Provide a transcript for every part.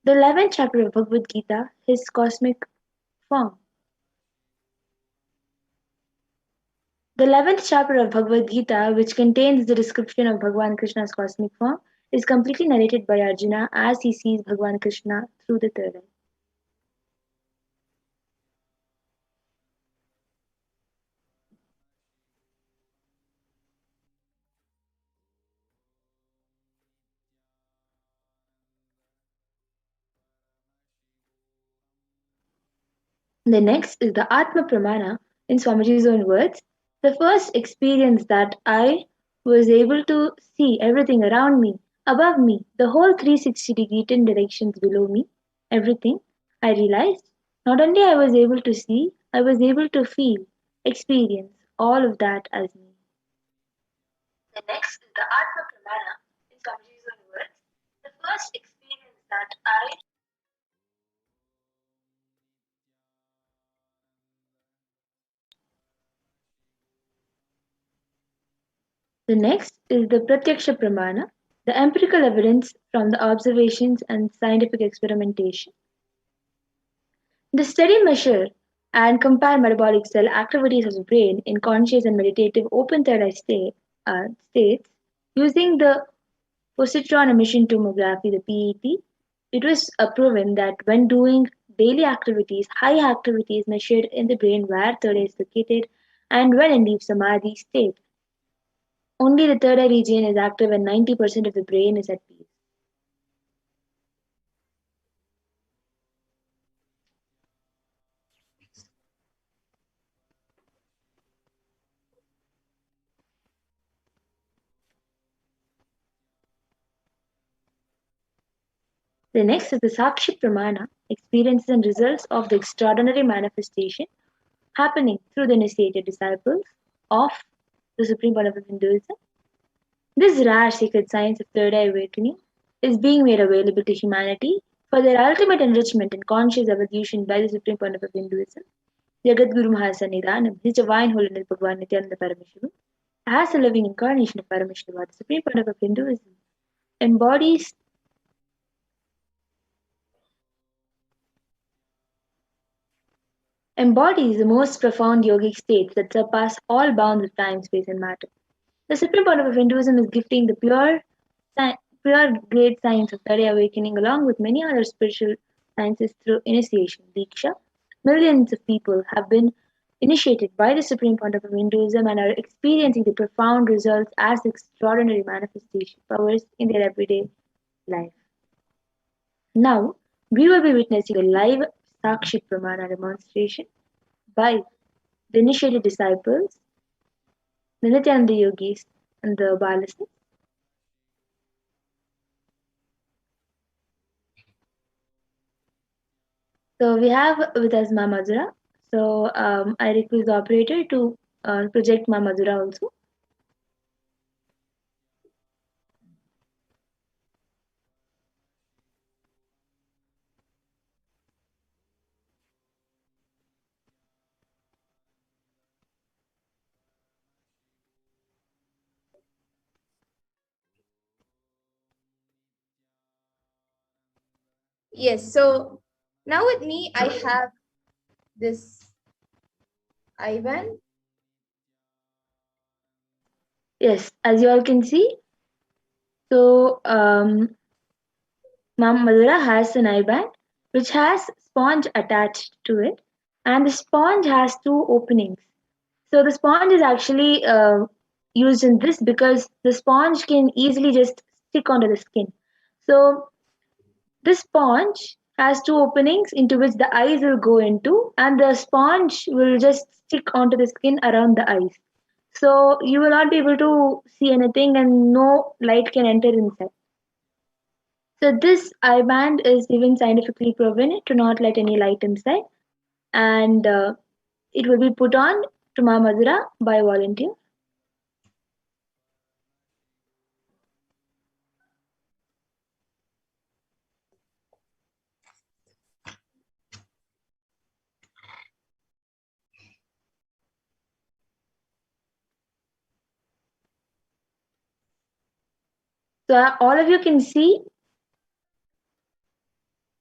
The 11th chapter of Bhagavad Gita, his cosmic form. The 11th chapter of Bhagavad Gita, which contains the description of Bhagavan Krishna's cosmic form, is completely narrated by Arjuna as he sees Bhagavan Krishna through the third eye. The next is the Atma Pramana, in Swamiji's own words. The first experience that I was able to see everything around me, above me, the whole 360-degree 10 directions below me, everything, I realized not only I was able to see, I was able to feel, experience all of that as me. The next is the Atma Pramana, in Swamiji's own words. The first experience that I The next is the Pratyaksha Pramana, the empirical evidence from the observations and scientific experimentation. The study measure and compare metabolic cell activities of the brain in conscious and meditative open third eye states using the positron emission tomography, the PET. It was proven that when doing daily activities, high activity is measured in the brain where third eye is located, and when in deep samadhi state, only the third eye region is active and 90% of the brain is at peace. The next is the Sakshi Pramana, experiences and results of the extraordinary manifestation happening through the initiated disciples of the Supreme Lord of Hinduism. This rare secret science of third eye awakening is being made available to humanity for their ultimate enrichment and conscious evolution by the Supreme Lord of Hinduism, Jagadguru Mahasannidhanam, His Divine Holiness Bhagavan Nithyananda Paramashivam, as a living incarnation of Paramashiva, the Supreme Lord of Hinduism, embodies embodies the most profound yogic states that surpass all bounds of time, space, and matter. The supreme point of Hinduism is gifting the pure great science of third awakening along with many other spiritual sciences through initiation, Diksha. Millions of people have been initiated by the supreme point of Hinduism and are experiencing the profound results as extraordinary manifestation powers in their everyday life. Now, we will be witnessing a live Sakshi Pramana demonstration by the initiated disciples, the Nityananda yogis, and the Balasas. So we have with us Ma Madhura. So I request the operator to project Ma Madhura also. Yes, so now with me I have this Ivan. Yes, as you all can see, so Ma Madhura has an eye band which has sponge attached to it, and the sponge has two openings. So the sponge is actually used in this because the sponge can easily just stick onto the skin. So this sponge has two openings into which the eyes will go into, and the sponge will just stick onto the skin around the eyes. So you will not be able to see anything, and no light can enter inside. So this eye band is even scientifically proven to not let any light inside, and it will be put on to Ma Madhura by volunteer. So all of you can see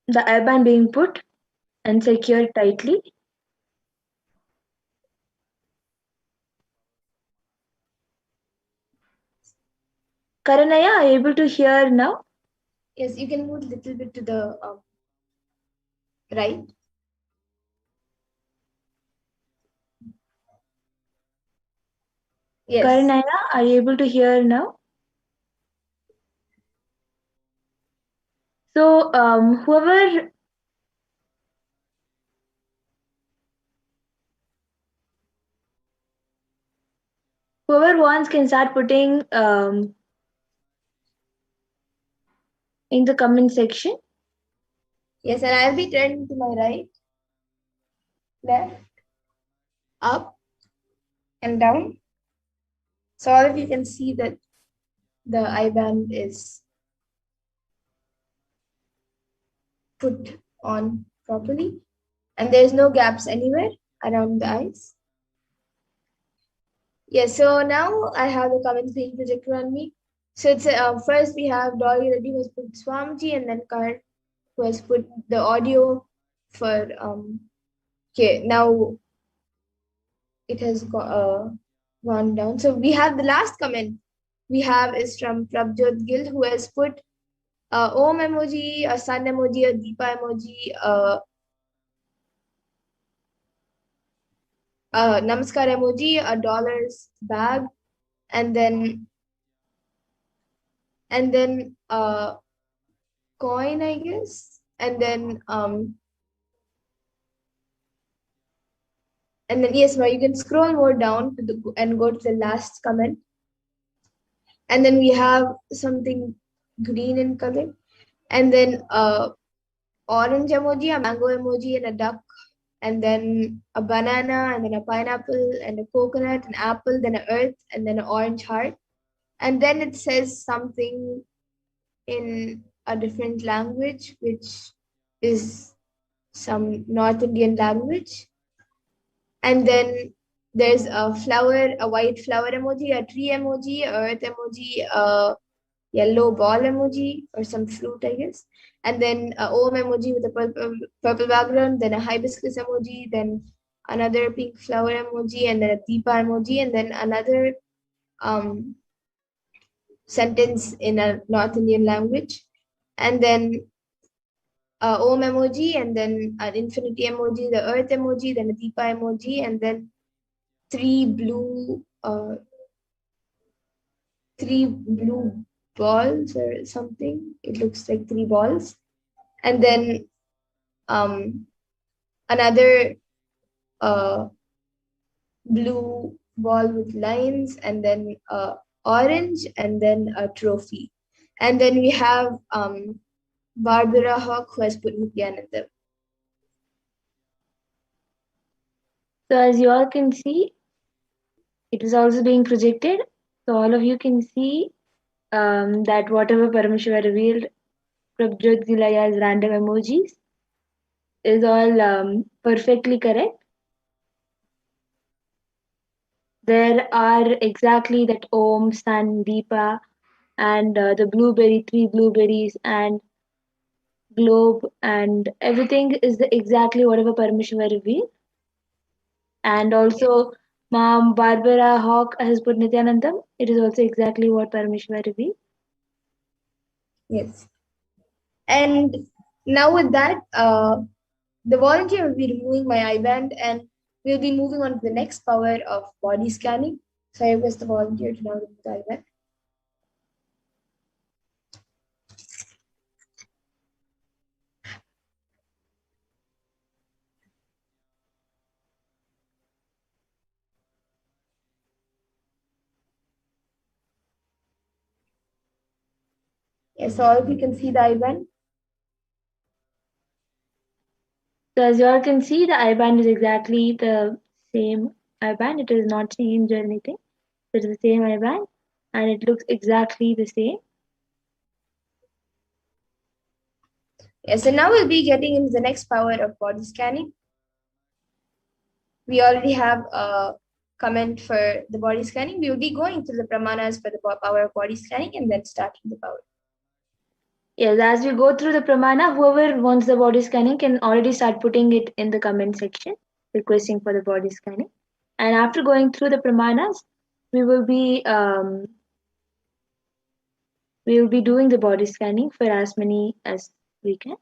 the IBAN being put and secured tightly. Karanaya, are you able to hear now? Yes, you can move a little bit to the right. Yes. Karanaya, are you able to hear now? So, whoever wants can start putting in the comment section. Yes, and I'll be turning to my right, left, up, and down. So all of you can see that the IBAN is put on properly, and there's no gaps anywhere around the eyes. Yes, so now I have the comments being projected on me. So it's first we have Dolly Reddy who has put Swamiji, and then Karan who has put the audio for okay, now it has gone down. So we have the last comment we have is from Prabjot Gill who has put Om emoji, a sun emoji, a Deepa emoji, Namaskar emoji, a dollars bag, and then coin, I guess, and then yes, now you can scroll more down to the and go to the last comment, and then we have something green in color, and then orange emoji, a mango emoji, and a duck, and then a banana, and then a pineapple, and a coconut, an apple, then an earth, and then an orange heart, and then it says something in a different language, which is some North Indian language. And then there's a flower, a white flower emoji, a tree emoji, a earth emoji, a yellow ball emoji, or some fruit, I guess. And then a Om emoji with a purple background, then a hibiscus emoji, then another pink flower emoji, and then a Deepa emoji, and then another sentence in a North Indian language. And then Om emoji, and then an infinity emoji, the earth emoji, then a Deepa emoji, and then three blue balls or something. It looks like three balls, and then another blue ball with lines, and then orange, and then a trophy, and then we have Barbara Hawk who has put Nithyananda. So, as you all can see, it is also being projected. So, all of you can see that whatever Paramashiva revealed Prabjot Zilaya's random emojis is all perfectly correct. There are exactly that Om, Sun, Deepa, and the blueberry, three blueberries, and globe, and everything is exactly whatever Paramashiva revealed. And also, Mom Barbara Hawk has put Nithyanandam. It is also exactly what Paramashiva revealed. Yes. And now with that, the volunteer will be removing my eyeband, and we'll be moving on to the next power of body scanning. So I request the volunteer to now remove the eyeband. Yes, so all of you can see the eyeband. So as you all can see, the I-band is exactly the same I-band. It is not changed or anything. It is the same I-band, and it looks exactly the same. Yes, so now we'll be getting into the next power of body scanning. We already have a comment for the body scanning. We will be going through the pramanas for the power of body scanning and then starting the power. Yes, as we go through the pramana, whoever wants the body scanning can already start putting it in the comment section, requesting for the body scanning. And after going through the pramanas, we will be we will be doing the body scanning for as many as we can.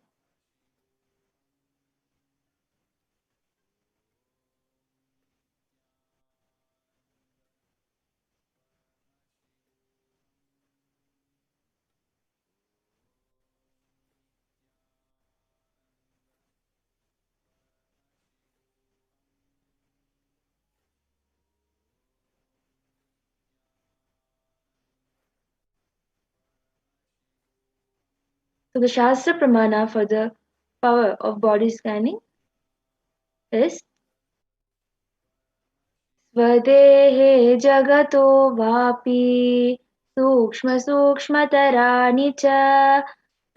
So the Shastra Pramana for the power of body scanning is स्वदेहे जगतो वापि सूक्ष्मसूक्ष्मतराणि च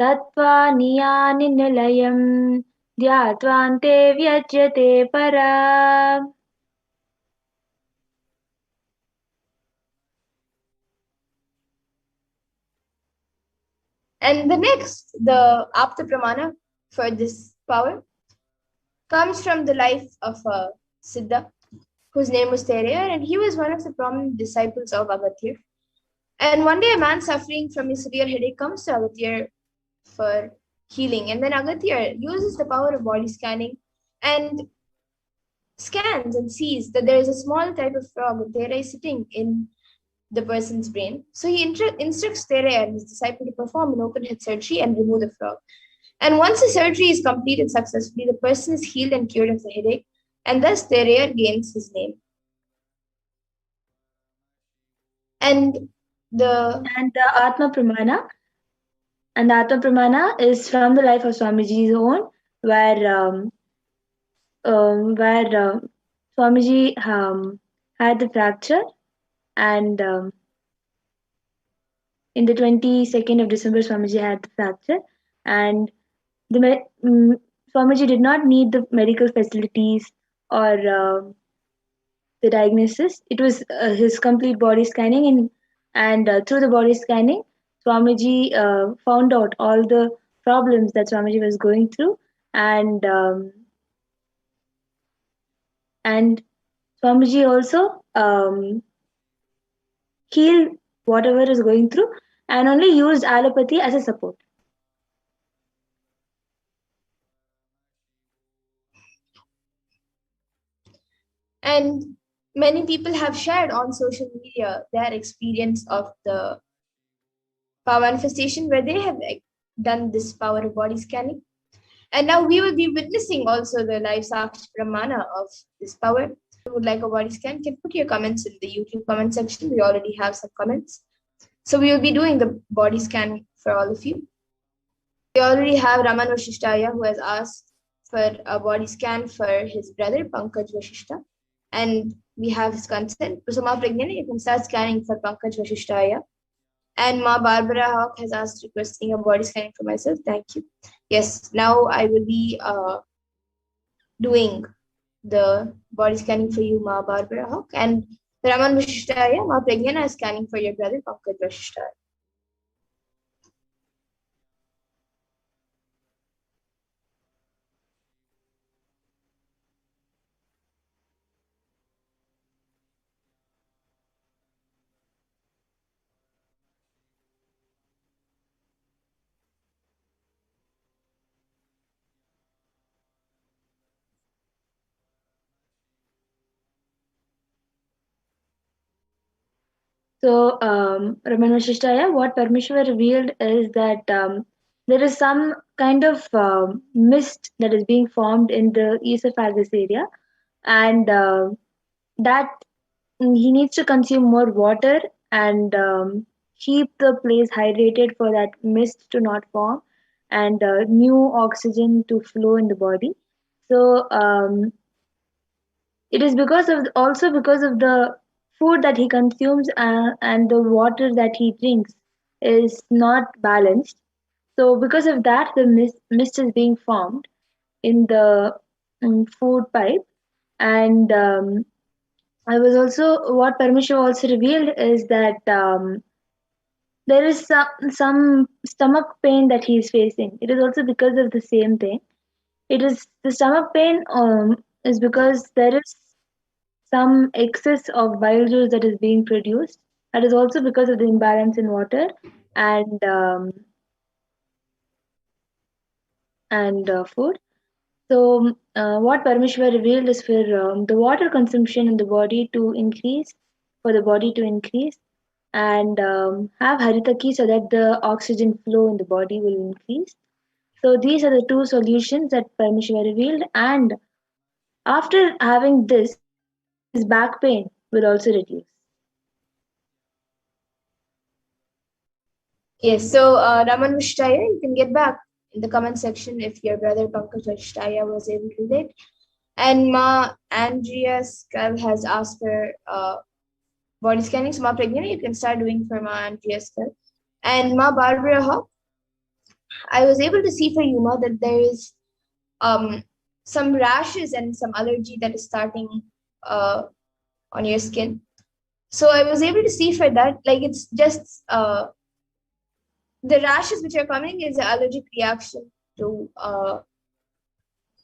तत्त्वानि यानि निलयम् ध्यात्वान्ते व्यज्यते परा. And the next, the Apta Pramana for this power comes from the life of a Siddha whose name was Thereya, and he was one of the prominent disciples of Agatya. And one day, a man suffering from a severe headache comes to Agatya for healing, and then Agatya uses the power of body scanning and scans and sees that there is a small type of frog, Thereya, sitting in the person's brain. So he instructs Thereya and his disciple to perform an open head surgery and remove the frog. And once the surgery is completed successfully, the person is healed and cured of the headache, and thus Thereya gains his name. And the And the Atma Pramana, and the Atma Pramana is from the life of Swamiji's own, where Swamiji had the fracture, and in the 22nd of December, Swamiji had the fracture, and Swamiji did not need the medical facilities or the diagnosis. It was his complete body scanning, and through the body scanning, Swamiji found out all the problems that Swamiji was going through, and Swamiji also healed whatever is going through, and only used allopathy as a support. and many people have shared on social media their experience of the power manifestation where they have done this power of body scanning. And now we will be witnessing also the live Sakshi Pramana of this power. If you would like a body scan, can put your comments in the YouTube comment section. We already have some comments. So we will be doing the body scan for all of you. We already have Raman Vashishtaya who has asked for a body scan for his brother Pankaj Vashishta. And we have his consent. So Ma Pragnana, you can start scanning for Pankaj Vashishtaya. And Ma Barbara Hawk has asked requesting a body scanning for myself. Thank you. Yes, now I will be doing the body scanning for you, Ma Barbara Hawk. And Raman Vashishtaya, Ma Pragnana is scanning for your brother Pankaj Vashishtaya. So, Ramana Shishtaya, what Parmeshwar revealed is that there is some kind of mist that is being formed in the esophagus area, and that he needs to consume more water and keep the place hydrated for that mist to not form and new oxygen to flow in the body. So, it is because of also because of the food that he consumes and the water that he drinks is not balanced. So because of that, the mist is being formed in the food pipe. And I was also what Paramisha also revealed is that there is some stomach pain that he is facing. It is also because of the same thing. It is the stomach pain is because there is some excess of bile juice that is being produced. That is also because of the imbalance in water and food. So, what Parameshwar revealed is for the water consumption in the body to increase, for the body to increase, and have Haritaki so that the oxygen flow in the body will increase. So, these are the two solutions that Parameshwar revealed, and after having this, his back pain will also reduce. Yes, so Raman Vishtaya, you can get back in the comment section if your brother Pankaj Vishtaya was able to relate. And Ma Andrea Skull has asked for body scanning. So Ma Pragnana, you can start doing for Ma Andrea Skull. And Ma Barbara Hawk, I was able to see for you, Ma, that there is some rashes and some allergy that is starting uh, on your skin. So I was able to see for that, like it's just the rashes which are coming is an allergic reaction to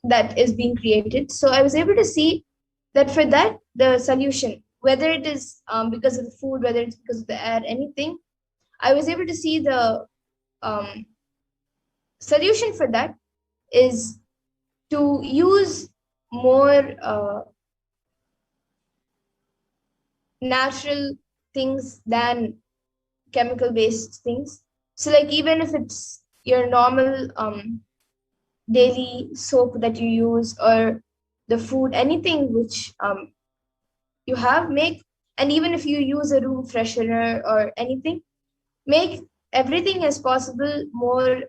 that is being created. So I was able to see that for that, the solution, whether it is because of the food, whether it's because of the air, anything, I was able to see the um, solution for that is to use more natural things than chemical based things. So, like, even if it's your normal daily soap that you use or the food, anything which you have, make, and even if you use a room freshener or anything, make everything as possible more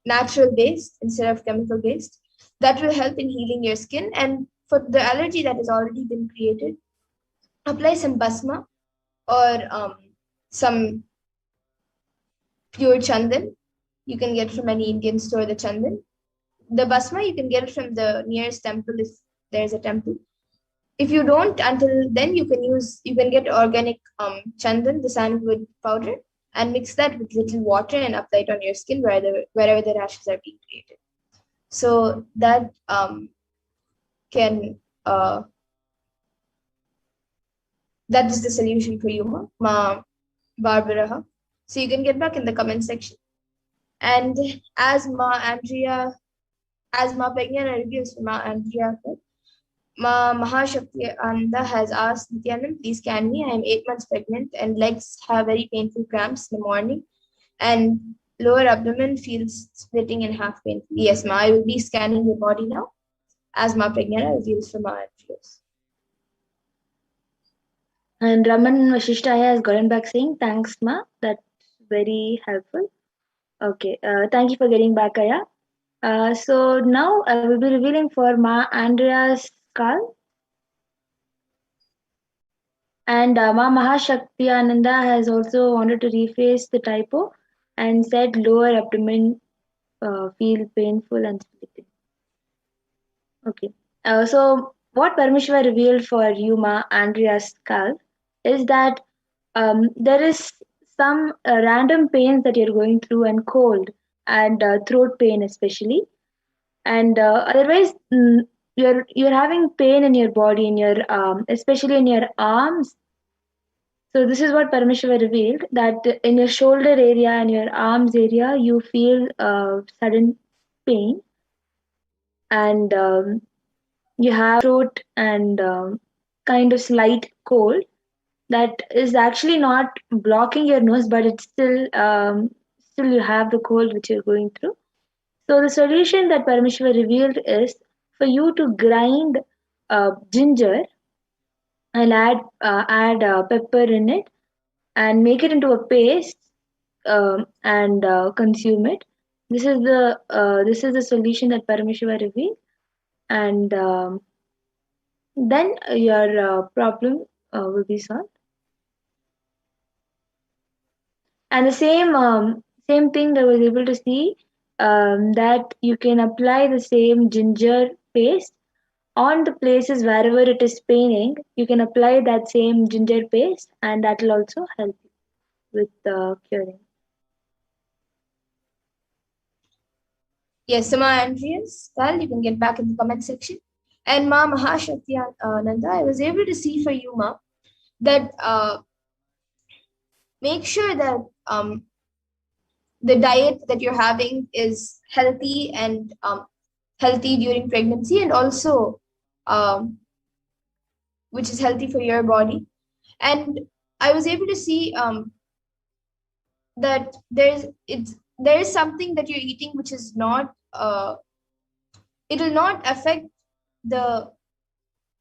natural based instead of chemical based. That will help in healing your skin. And for the allergy that has already been created, apply some basma or some pure chandan. You can get from any Indian store the chandan. The basma you can get it from the nearest temple if there's a temple. If you don't, until then you can get organic chandan, the sandalwood powder, and mix that with little water and apply it on your skin wherever the rashes are being created. So that can that is the solution for you, ma Barbara. So you can get back in the comment section. And as Ma Andrea, as Ma Pegna reviews for Ma Andrea, Ma Mahashakti Ananda has asked Nithyanand, please scan me. I am 8 months pregnant and legs have very painful cramps in the morning and lower abdomen feels splitting in half painful. Yes, Ma, I will be scanning your body now as Ma Pragnana reveals for Ma Andreas. And Raman Vashishtaya has gotten back saying, thanks, Ma. That's very helpful. Okay, thank you for getting back, Aya. So now I will be revealing for Ma Andrea's skull. And Ma Mahashakti Ananda has also wanted to rephrase the typo and said lower abdomen feel painful and splitting. Okay. So what Parameshwar revealed for you, Ma Andrea's skull, is that there is some random pains that you're going through and cold and throat pain especially, and otherwise you're having pain in your body in your especially in your arms. So this is what Parameshwar revealed, that in your shoulder area and your arms area you feel sudden pain, and you have throat and kind of slight cold that is actually not blocking your nose, but it's still you have the cold which you're going through. So the solution that Parameshwar revealed is for you to grind ginger and add pepper in it and make it into a paste, and consume it. This is the solution that Parameshwar revealed, and then your problem will be solved. And the same thing that I was able to see, that you can apply the same ginger paste on the places wherever it is paining. You can apply that same ginger paste, and that will also help you. with curing. Yes, so Ma Andreas, well, you can get back in the comment section. And Ma Mahashakti Nanda, I was able to see for you, Ma, that make sure that the diet that you're having is healthy and healthy during pregnancy, and also which is healthy for your body. And I was able to see that there is something that you're eating which is not it will not affect the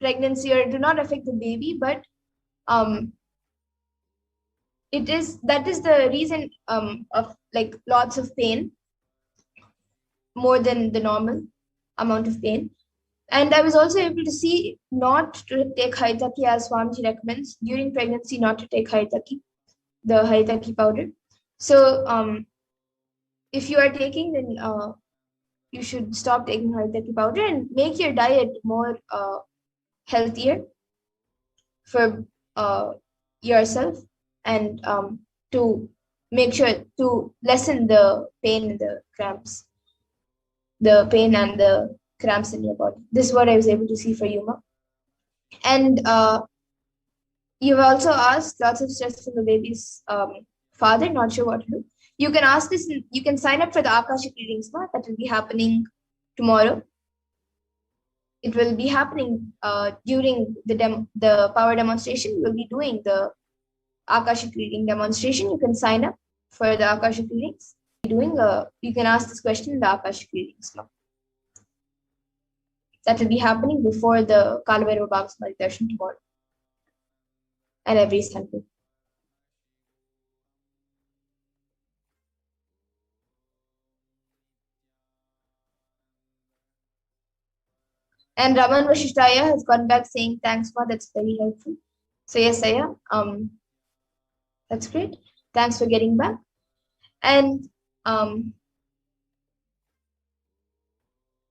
pregnancy, or it will not affect the baby, but um that is the reason of like lots of pain, more than the normal amount of pain. And I was also able to see not to take haritaki as Swamiji recommends during pregnancy, not to take haritaki, the haritaki powder. So if you are taking, then you should stop taking haritaki powder and make your diet more healthier for yourself, and to make sure to lessen the pain and the cramps, the pain and the cramps in your body. This is what I was able to see for you, Ma. And you've also asked lots of stress from the baby's father, not sure what to do. You can ask this, you can sign up for the Akashic readings, Ma, that will be happening tomorrow. It will be happening during the power demonstration. We'll be doing the Akashic reading demonstration. You can sign up for the Akashic readings. You can ask this question in the Akashic readings now. That will be happening before the Kalabhairava Baba's meditation tomorrow and every Sunday. And Raman Vashishtaya has gone back saying, thanks, Ma, that's very helpful. So yes, Aya, that's great. Thanks for getting back. And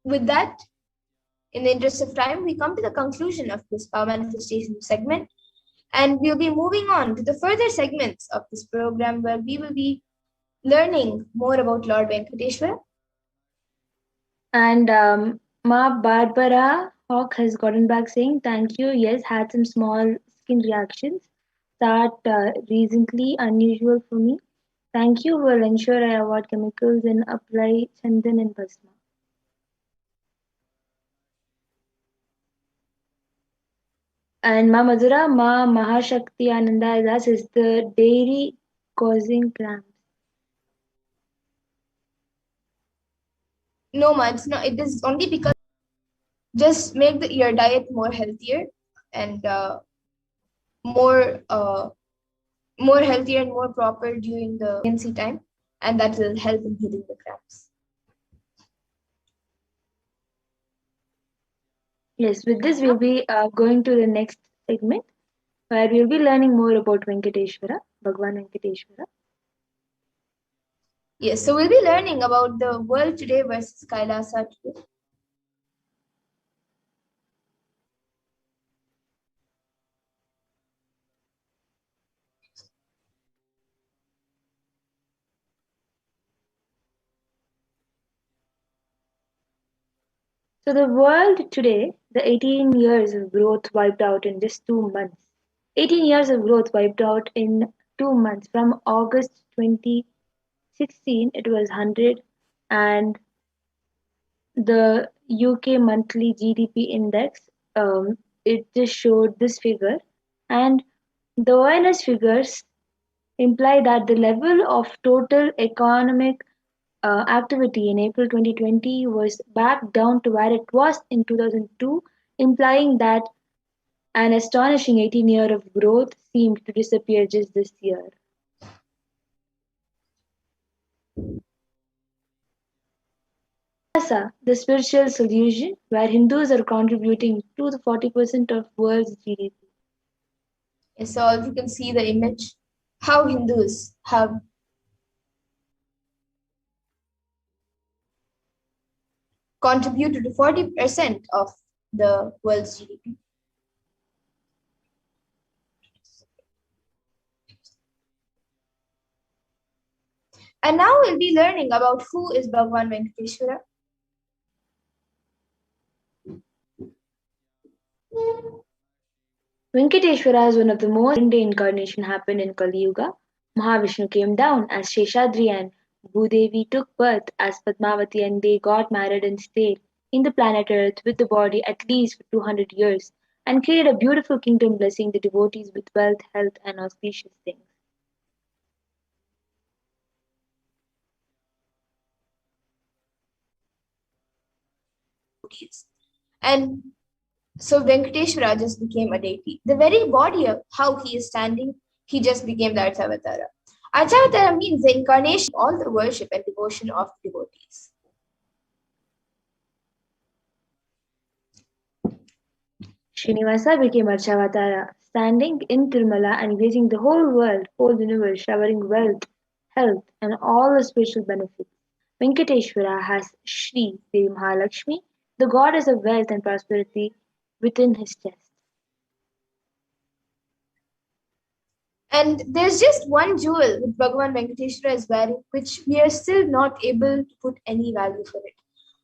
with that, in the interest of time, we come to the conclusion of this power manifestation segment, and we'll be moving on to the further segments of this program, where we will be learning more about Lord Venkateshwara. And Ma Barbara Hawk has gotten back saying, thank you. Yes, had some small skin reactions that recently unusual for me. Thank you. Will ensure I avoid chemicals and apply chandan and basma. And Ma Madhura, Ma Mahashakti Ananda is asked, is the dairy causing cramps? No, Ma, it's not. It is only because just make your diet more healthier and more healthier and more proper during the pregnancy time, and that will help in healing the cramps. Yes, with this we'll be going to the next segment, where we'll be learning more about Venkateshwara, Bhagwan Venkateshwara. Yes, so we'll be learning about the world today versus Kailasa today. So the world today, the 18 years of growth wiped out in just 2 months. 18 years of growth wiped out in 2 months. From August 2016, it was 100, and the UK monthly GDP index, it just showed this figure, and the ONS figures imply that the level of total economic activity in April 2020 was back down to where it was in 2002, implying that an astonishing 18 year of growth seemed to disappear just this year. Kailasa, the spiritual solution, where Hindus are contributing to the 40% of world's GDP. Yes, so you can see the image, how Hindus have contributed to 40% of the world's GDP. And now we'll be learning about who is Bhagwan Venkateshwara. Venkateshwara is one of the most modern-day incarnation happened in Kali Yuga. Mahavishnu came down as Sheshadri and Bhudevi took birth as Padmavati and they got married and stayed in the planet Earth with the body at least for 200 years and created a beautiful kingdom blessing the devotees with wealth, health and auspicious things. And so Venkateshwara just became a deity. The very body of how he is standing, he just became the Archavatara. Archavatara means the incarnation of all the worship and devotion of devotees. Srinivasa became Archavatara, standing in Tirumala and gracing the whole world, whole universe, showering wealth, health, and all the spiritual benefits. Venkateshwara has Shri Devi Mahalakshmi, the goddess of wealth and prosperity, within his chest. And there's just one jewel which Bhagavan Venkateshwara is wearing, which we are still not able to put any value for it.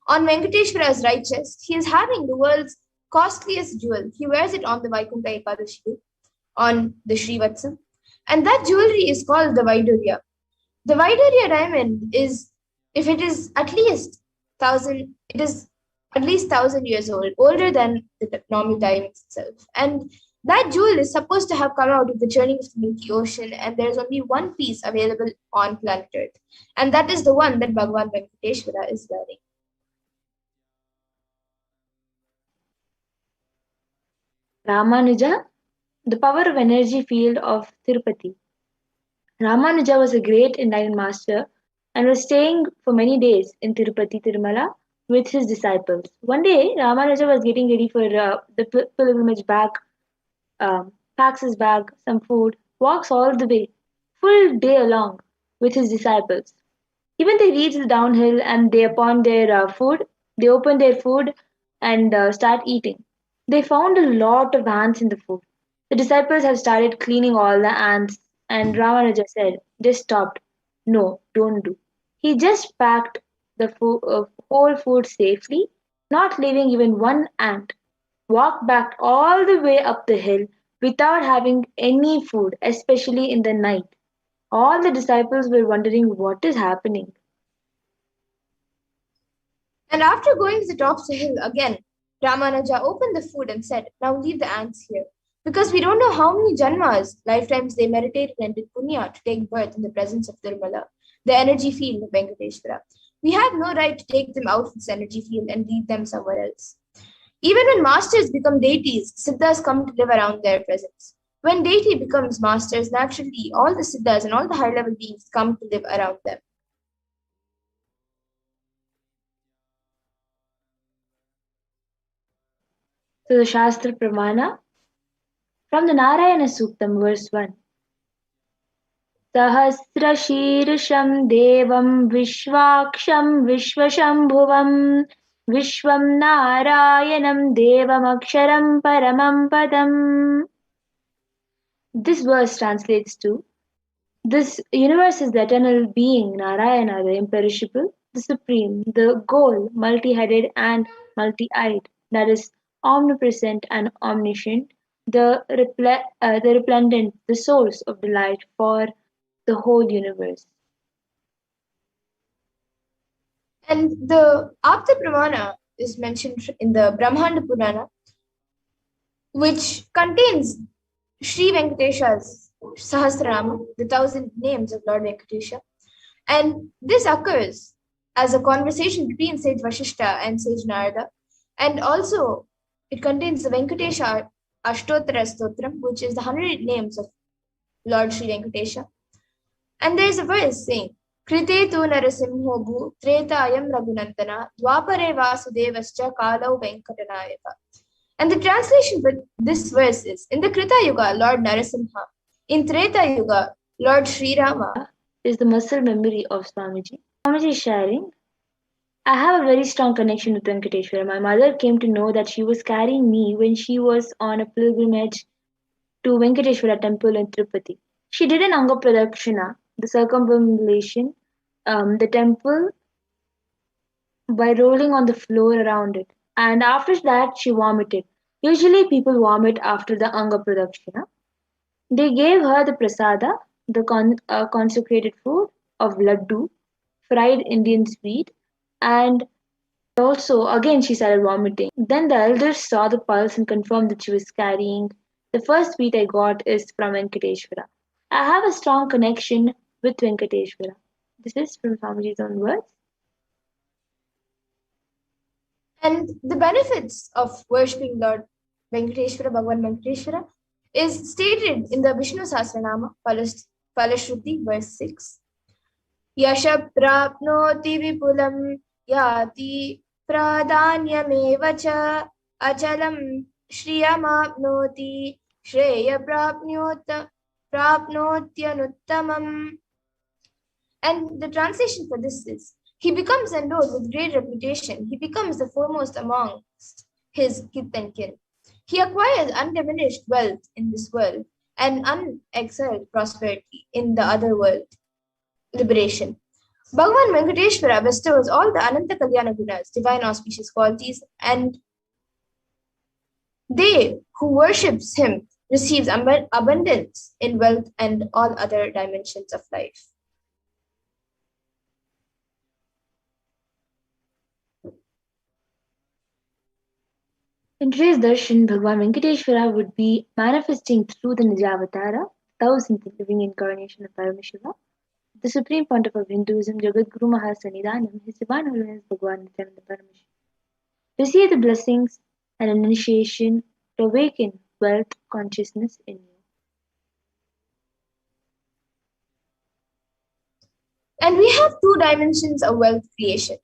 On Venkateshwara's right chest, he is having the world's costliest jewel. He wears it on the Vaikuntha Ekadashi, on the Srivatsam. And that jewelry is called the Vaidurya. The Vaidurya diamond is, if it is at least 1,000 years old, older than the normal diamond itself. And that jewel is supposed to have come out of the journey of the Milky Ocean, and there's only one piece available on planet Earth. And that is the one that Bhagavan Venkateshwara is wearing. Ramanuja, the power of energy field of Tirupati. Ramanuja was a great enlightened master and was staying for many days in Tirupati Tirumala with his disciples. One day, Ramanuja was getting ready for the pilgrimage back, packs his bag, some food, walks all the way, full day along with his disciples. Even they reach the downhill and they upon their food, they open their food and start eating. They found a lot of ants in the food. The disciples have started cleaning all the ants, and Ramanuja said, just stopped. No, don't do. He just packed the whole food safely, not leaving even one ant. Walked back all the way up the hill without having any food, especially in the night. All the disciples were wondering what is happening. And after going to the top of the hill again, Ramanuja opened the food and said, now leave the ants here. Because we don't know how many janmas, lifetimes they meditated and did punya to take birth in the presence of Tirumala, the energy field of Venkateshwara. We have no right to take them out of this energy field and leave them somewhere else. Even when masters become deities, siddhas come to live around their presence. When deity becomes masters, naturally all the siddhas and all the high level beings come to live around them. So the Shastra Pramana from the Narayana Suktam, verse 1. Sahasrashirsham Devam Vishwaksham Vishwashambhuvam Vishwam Narayanam Devam Aksharam Paramam Padam. This verse translates to this universe is the eternal being, Narayana, the imperishable, the supreme, the goal, multi-headed and multi-eyed, that is omnipresent and omniscient, the resplendent, the source of delight for the whole universe. And the Apta Pramana is mentioned in the Brahmanda Purana, which contains Sri Venkatesha's Sahasranama, the 1,000 names of Lord Venkatesha. And this occurs as a conversation between Sage Vashishta and Sage Narada. And also, it contains the Venkatesha Ashtottara Stotram, which is the 100 names of Lord Sri Venkatesha. And there is a verse saying, Krite tu narasimho bhu tretayam raghunandana dwapare vasudevascha kalau venkatanayaka. And the translation for this verse is, in the Krita Yuga, Lord Narasimha. In Treta Yuga, Lord Sri Rama is the muscle memory of Swamiji. Swamiji is sharing, I have a very strong connection with Venkateshwara. My mother came to know that she was carrying me when she was on a pilgrimage to Venkateshwara temple in Tirupati. She did an Anga Pradakshina, the circumambulation, the temple by rolling on the floor around it. And after that, she vomited. Usually, people vomit after the Anga Pradakshina. They gave her the prasada, the consecrated food of laddu, fried Indian sweet, and also again she started vomiting. Then the elders saw the pulse and confirmed that she was carrying. The first sweet I got is from Venkateshwara. I have a strong connection with Venkateshwara. This is from Swamiji's own words. And the benefits of worshipping Lord Venkateshwara, Bhagavan Venkateshwara, is stated in the Vishnu Sahasranama, Palashruti, verse 6. Yasha prapnoti vipulam yati pradanyameva cha achalam shriyamapnoti shreya prapnotyanuttamam. And the translation for this is, he becomes endowed with great reputation. He becomes the foremost amongst his kith and kin. He acquires undiminished wealth in this world and unexcelled prosperity in the other world, liberation. Bhagavan Venkateshwara bestows all the Ananta Kalyana Gunas, divine auspicious qualities, and they who worships him receives abundance in wealth and all other dimensions of life. In today's darshan, Bhagavan Venkateshwara would be manifesting through the Nijavatara, thousandth living incarnation of Paramashiva, the supreme pontiff of Hinduism, Jagadguru Mahasannidhanam, His Divine Holiness Bhagavan Nithyananda Paramashivam. Receive the blessings and an initiation to awaken wealth consciousness in you. And we have two dimensions of wealth creation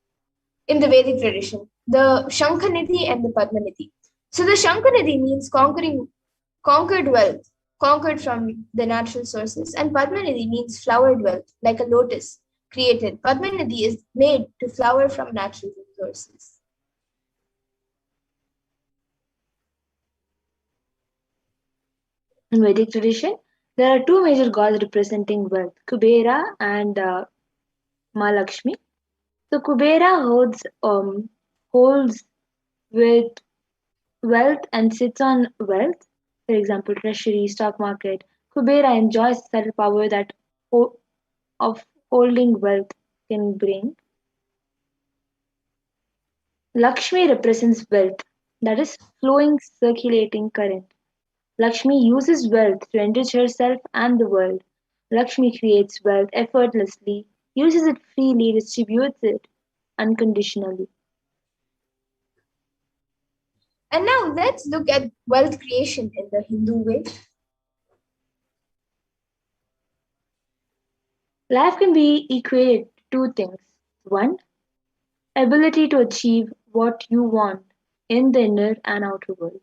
in the Vedic tradition, the Shankhanidhi and the Padmanidhi. So the Shankhanidhi means conquered wealth, conquered from the natural sources, and Padmanidhi means flowered wealth, like a lotus created. Padmanidhi is made to flower from natural resources. In Vedic tradition, there are two major gods representing wealth, Kubera and Mahalakshmi. So Kubera holds with wealth and sits on wealth, for example, treasury, stock market. Kubera enjoys the subtle power that of holding wealth can bring. Lakshmi represents wealth, that is, flowing, circulating current. Lakshmi uses wealth to enrich herself and the world. Lakshmi creates wealth effortlessly, uses it freely, distributes it unconditionally. And now let's look at wealth creation in the Hindu way. Life can be equated to two things. One, ability to achieve what you want in the inner and outer world.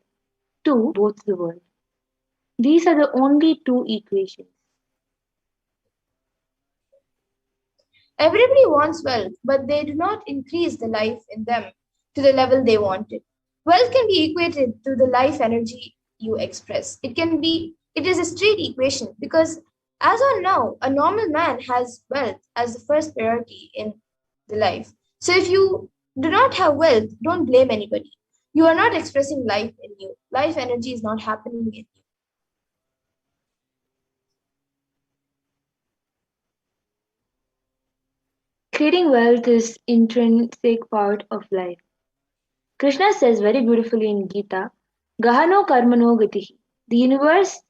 Two, both the world. These are the only two equations. Everybody wants wealth, but they do not increase the life in them to the level they want it. Wealth can be equated to the life energy you express. It is a straight equation because as on now, a normal man has wealth as the first priority in the life. So if you do not have wealth, don't blame anybody. You are not expressing life in you. Life energy is not happening in you. Creating wealth is intrinsic part of life. Krishna says very beautifully in Gita, Gahano karmano gatihi. The universe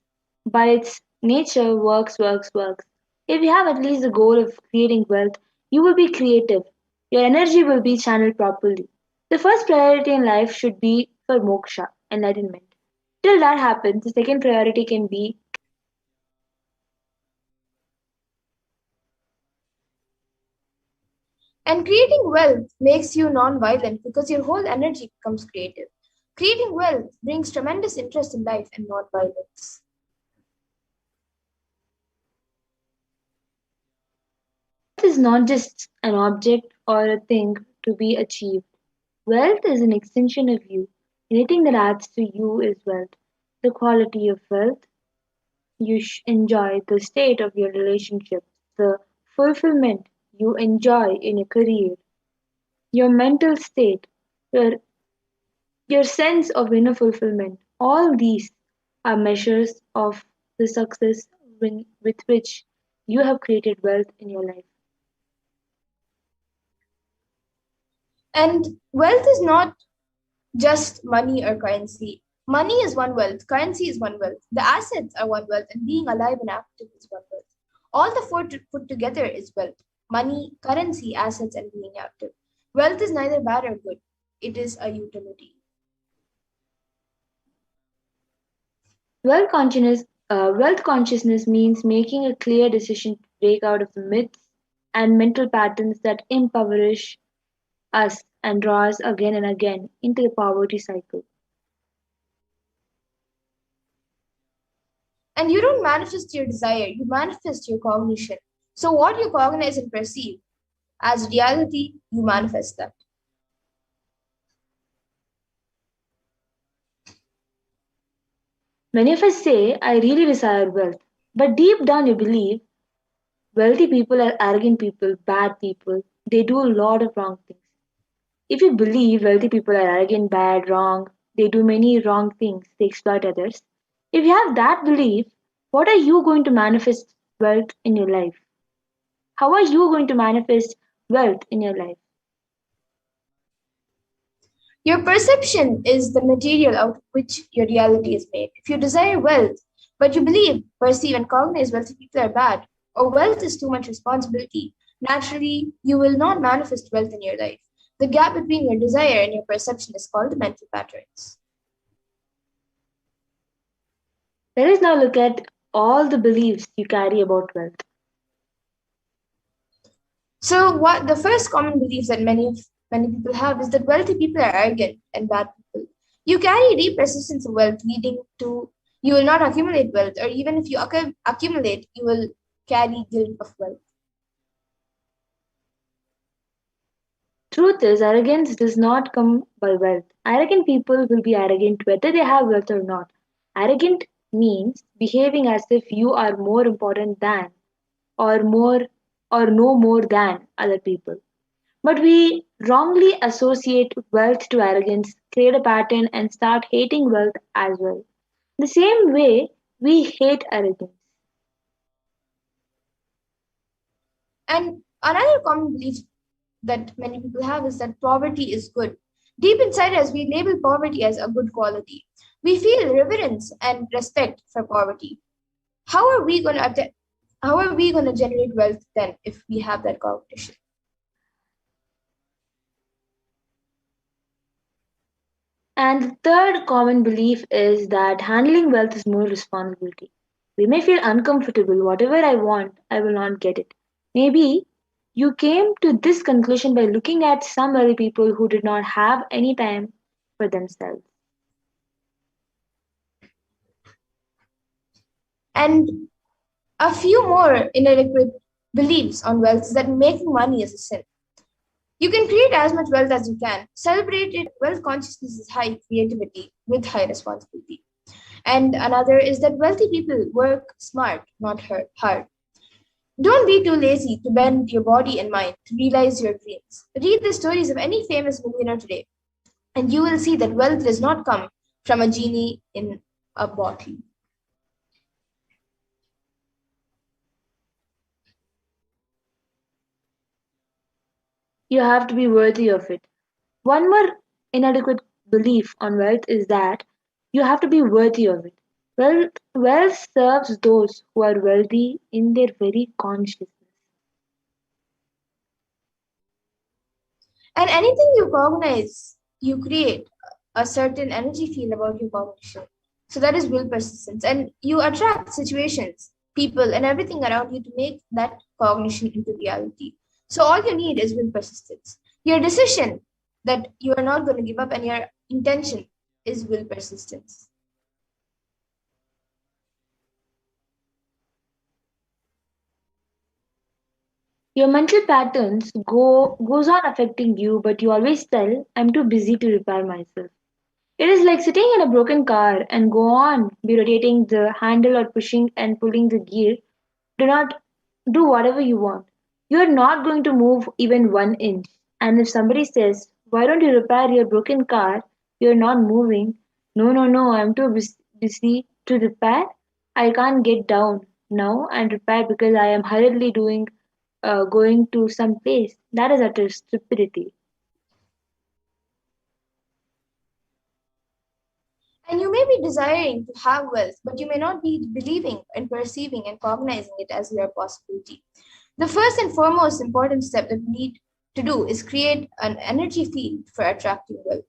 by its nature works, works, works. If you have at least the goal of creating wealth, you will be creative. Your energy will be channeled properly. The first priority in life should be for moksha, enlightenment. Till that happens, the second priority can be. And creating wealth makes you non-violent because your whole energy becomes creative. Creating wealth brings tremendous interest in life and not violence. Wealth is not just an object or a thing to be achieved. Wealth is an extension of you. Anything that adds to you is wealth. The quality of wealth you enjoy, the state of your relationship, the fulfillment you enjoy in your career, your mental state, your, your sense of inner fulfillment, all these are measures of the success with which you have created wealth in your life. And wealth is not just money or currency. Money is one wealth, currency is one wealth, the assets are one wealth, and being alive and active is one wealth. All the four put together is wealth: money, currency, assets, and being active. Wealth is neither bad or good, it is a utility. Wealth consciousness means making a clear decision to break out of the myths and mental patterns that impoverish us and draw us again and again into the poverty cycle. And you don't manifest your desire, you manifest your cognition. So, what you cognize and perceive as reality, you manifest that. Many of us say, I really desire wealth, but deep down you believe wealthy people are arrogant people, bad people, they do a lot of wrong things. If you believe wealthy people are arrogant, bad, wrong, they do many wrong things, they exploit others. If you have that belief, what are you going to manifest wealth in your life? How are you going to manifest wealth in your life? Your perception is the material out of which your reality is made. If you desire wealth, but you believe, perceive, and cognize wealthy people are bad, or wealth is too much responsibility, naturally you will not manifest wealth in your life. The gap between your desire and your perception is called the mental patterns. Let us now look at all the beliefs you carry about wealth. So, what the first common belief that many people have is that wealthy people are arrogant and bad people. You carry deep resistance of wealth, leading to you will not accumulate wealth, or even if you accumulate, you will carry guilt of wealth. Truth is, arrogance does not come by wealth. Arrogant people will be arrogant whether they have wealth or not. Arrogant means behaving as if you are more important than or more or no more than other people. But we wrongly associate wealth to arrogance, create a pattern, and start hating wealth as well. The same way we hate arrogance. And another common belief that many people have is that poverty is good. Deep inside us, we label poverty as a good quality. We feel reverence and respect for poverty. How are we going to how are we going to generate wealth then if we have that cognition? And the third common belief is that handling wealth is more responsibility. We may feel uncomfortable, whatever I want, I will not get it. Maybe you came to this conclusion by looking at some other people who did not have any time for themselves. And a few more inadequate beliefs on wealth is that making money is a sin. You can create as much wealth as you can. Celebrate it. Wealth consciousness is high creativity with high responsibility. And another is that wealthy people work smart, not hard. Don't be too lazy to bend your body and mind to realize your dreams. Read the stories of any famous millionaire today, and you will see that wealth does not come from a genie in a bottle. You have to be worthy of it. One more inadequate belief on wealth is that you have to be worthy of it. Wealth serves those who are wealthy in their very consciousness. And anything you cognize, you create a certain energy field about your cognition. So that is will persistence. And you attract situations, people, and everything around you to make that cognition into reality. So all you need is will persistence. Your decision that you are not going to give up and your intention is will persistence. Your mental patterns goes on affecting you, but you always tell, I'm too busy to repair myself. It is like sitting in a broken car and go on be rotating the handle or pushing and pulling the gear. Do not do whatever you want. you're not going to move even 1 inch. And if somebody says, "Why don't you repair your broken car?" You're not moving. No, no, no, I'm too busy to repair. I can't get down now and repair because I am hurriedly going to some place. That is utter stupidity. And you may be desiring to have wealth, but you may not be believing and perceiving and cognizing it as your possibility. The first and foremost important step that we need to do is create an energy field for attracting wealth.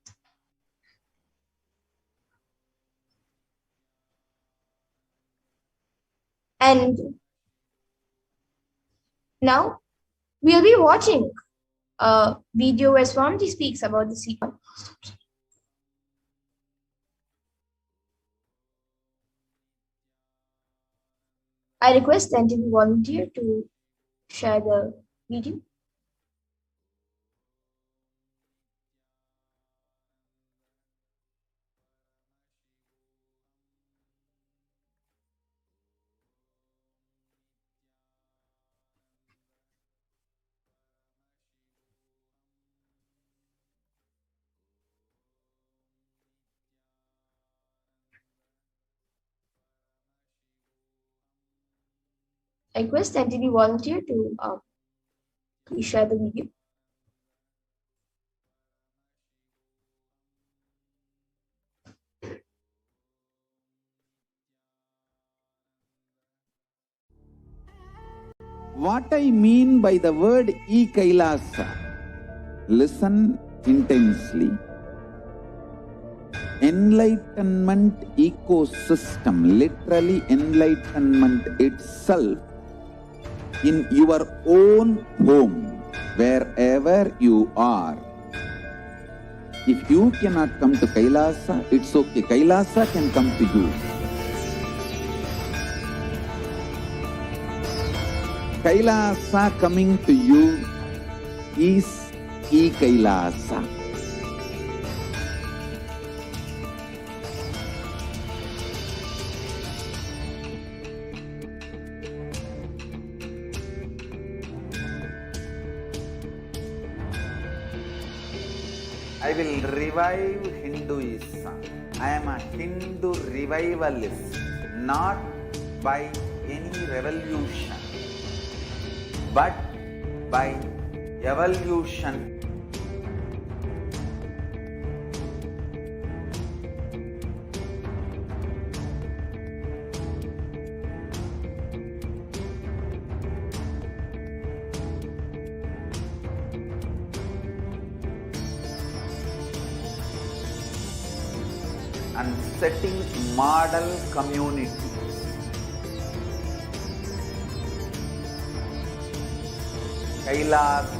And now we'll be watching a video where Swamiji speaks about the secret. I request the entity volunteer to share the video. I request the entity volunteer to please share the video. What I mean by the word e-Kailasa, listen intensely. Enlightenment ecosystem, literally enlightenment itself, in your own home, wherever you are. If you cannot come to Kailasa, it's okay. Kailasa can come to you. Kailasa coming to you is e-Kailasa. I will revive Hinduism. I am a Hindu revivalist, not by any revolution, but by evolution. And setting model community. Kailasa